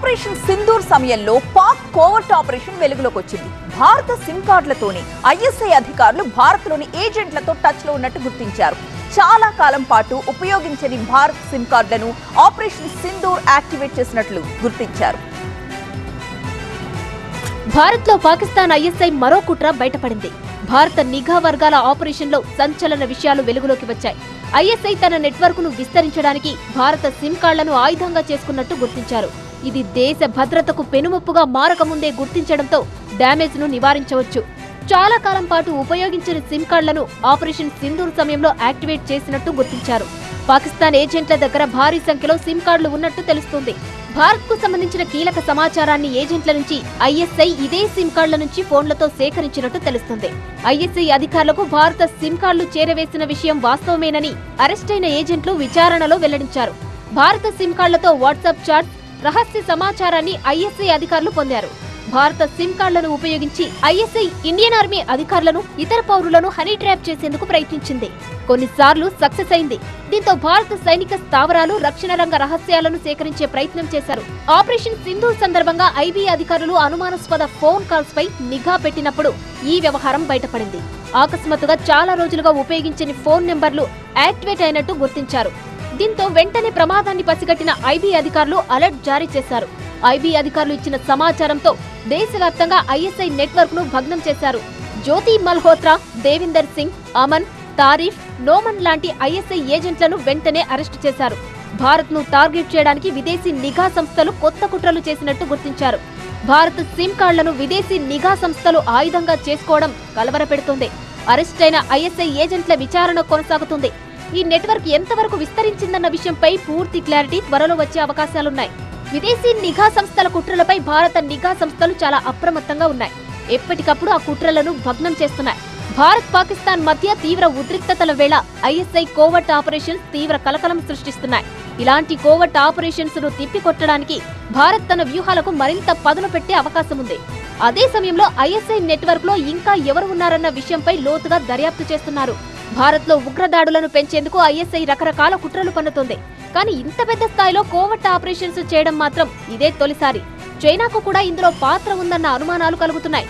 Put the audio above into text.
Operation Sindoor సమయంలో Pak covert operation వెలుగులోకి వచ్చింది. భారత సిమ్ కార్డులతోనే ఐఎస్ఐ అధికారులు భారత్లోని ఏజెంట్లతో టచ్ లో ఉన్నట్టు గుర్తించారు. చాలా కాలం పాటు ఉపయోగించని భారత్ సిమ్ కార్డులను ఆపరేషన్ సింధూర్ యాక్టివేట్ చేసినట్లు గుర్తించారు. భారత్లో పాకిస్తాన్ ఐఎస్ఐ మరో కుట్ర బయటపడింది. భారత నిఘా వర్గాల ఆపరేషన్లో సంచలన విషయాలు వెలుగులోకి వచ్చాయి. ఐఎస్ఐ తన నెట్వర్క్ను విస్తరించడానికి భారత సిమ్ కార్డులను ఆయుధంగా చేసుకున్నట్టు గుర్తించారు. ఇది దేశ భద్రతకు పెనుముప్పుగా మారకముందే గుర్తించడంతో డ్యామేజ్ను నివారించవచ్చు. చాలా కాలం పాటు ఉపయోగించిన సిమ్ కార్డులను ఆపరేషన్ సింధూర్ సమయంలో యాక్టివేట్ చేసినట్టు గుర్తించారు. పాకిస్తాన్ ఏజెంట్ల దగ్గర భారీ సంఖ్యలో సిమ్ కార్డులు ఉన్నట్టు తెలుస్తుంది. భారత్కు సంబంధించిన కీలక సమాచారాన్ని ఏజెంట్ల నుంచి ఐఎస్ఐ ఇదే సిమ్ కార్డుల నుంచి ఫోన్లతో సేకరించినట్టు తెలుస్తుంది. ఐఎస్ఐ అధికారులకు భారత సిమ్ కార్డులు చేరవేసిన విషయం వాస్తవమేనని అరెస్టైన ఏజెంట్లు విచారణలో వెల్లడించారు. భారత సిమ్ కార్డులతో వాట్సాప్ చాట్, రహస్య సమాచారాన్ని ఐఎస్ఐ అధికారులు పొందారు. భారత సిమ్ కార్డులను ఉపయోగించి ఐఎస్ఐ ఇండియన్ ఆర్మీ అధికారులను, ఇతర పౌరులను హనీ ట్రాప్ చేసేందుకు ప్రయత్నించింది. కొన్నిసార్లు సక్సెస్ అయింది. దీంతో భారత సైనిక స్థావరాలు, రక్షణ రంగ రహస్యాలను సేకరించే ప్రయత్నం చేశారు. ఆపరేషన్ సింధూర్ సందర్భంగా ఐబీ అధికారులు అనుమానాస్పద ఫోన్ కాల్స్ పై నిఘా పెట్టినప్పుడు ఈ వ్యవహారం బయటపడింది. అకస్మాత్తుగా చాలా రోజులుగా ఉపయోగించని ఫోన్ నెంబర్లు యాక్టివేట్ అయినట్టు గుర్తించారు. దీంతో వెంటనే ప్రమాదాన్ని పసిగట్టిన ఐబీ అధికారులు అలర్ట్ జారీ చేశారు. ఐబీ అధికారులు ఇచ్చిన సమాచారంతో దేశవ్యాప్తంగా ఐఎస్ఐ నెట్వర్క్ ను భగ్నం చేశారు. జ్యోతి మల్హోత్రా, దేవిందర్ సింగ్, అమన్, తారీఫ్, నోమన్ లాంటి ఐఎస్ఐ ఏజెంట్లను వెంటనే అరెస్టు చేశారు. భారత్ ను టార్గెట్ చేయడానికి విదేశీ నిఘా సంస్థలు కొత్త కుట్రలు చేసినట్టు గుర్తించారు. భారత్ సిమ్ కార్డులను విదేశీ నిఘా సంస్థలు ఆయుధంగా చేసుకోవడం కలవరపెడుతోంది. అరెస్టైన ఐఎస్ఐ ఏజెంట్ల విచారణ కొనసాగుతుంది. ఈ నెట్వర్క్ ఎంతవరకు విస్తరించిందన్న విషయంపై పూర్తి క్లారిటీ త్వరలో వచ్చే అవకాశాలున్నాయి. విదేశీ నిఘా సంస్థల కుట్రలపై భారత నిఘా సంస్థలు చాలా అప్రమత్తంగా ఉన్నాయి. ఎప్పటికప్పుడు ఆ కుట్రలను భగ్నం చేస్తున్నాయి. భారత్, పాకిస్తాన్ మధ్య తీవ్ర ఉద్రిక్తతల వేళ ఐఎస్ఐ కోవర్ట్ ఆపరేషన్స్ తీవ్ర కలకలం సృష్టిస్తున్నాయి. ఇలాంటి కోవర్ట్ ఆపరేషన్స్ ను తిప్పికొట్టడానికి భారత్ తన వ్యూహాలకు మరింత పదును పెట్టే అవకాశం ఉంది. అదే సమయంలో ఐఎస్ఐ నెట్వర్క్ లో ఇంకా ఎవరు ఉన్నారన్న విషయంపై లోతుగా దర్యాప్తు చేస్తున్నారు. భారత్లో ఉగ్రదాడులను పెంచేందుకు ఐఎస్ఐ రకరకాల కుట్రలు పన్నుతోంది. కానీ ఇంత పెద్ద స్థాయిలో కోవర్ట్ ఆపరేషన్స్ చేయడం మాత్రం ఇదే తొలిసారి. చైనాకు కూడా ఇందులో పాత్ర ఉందన్న అనుమానాలు కలుగుతున్నాయి.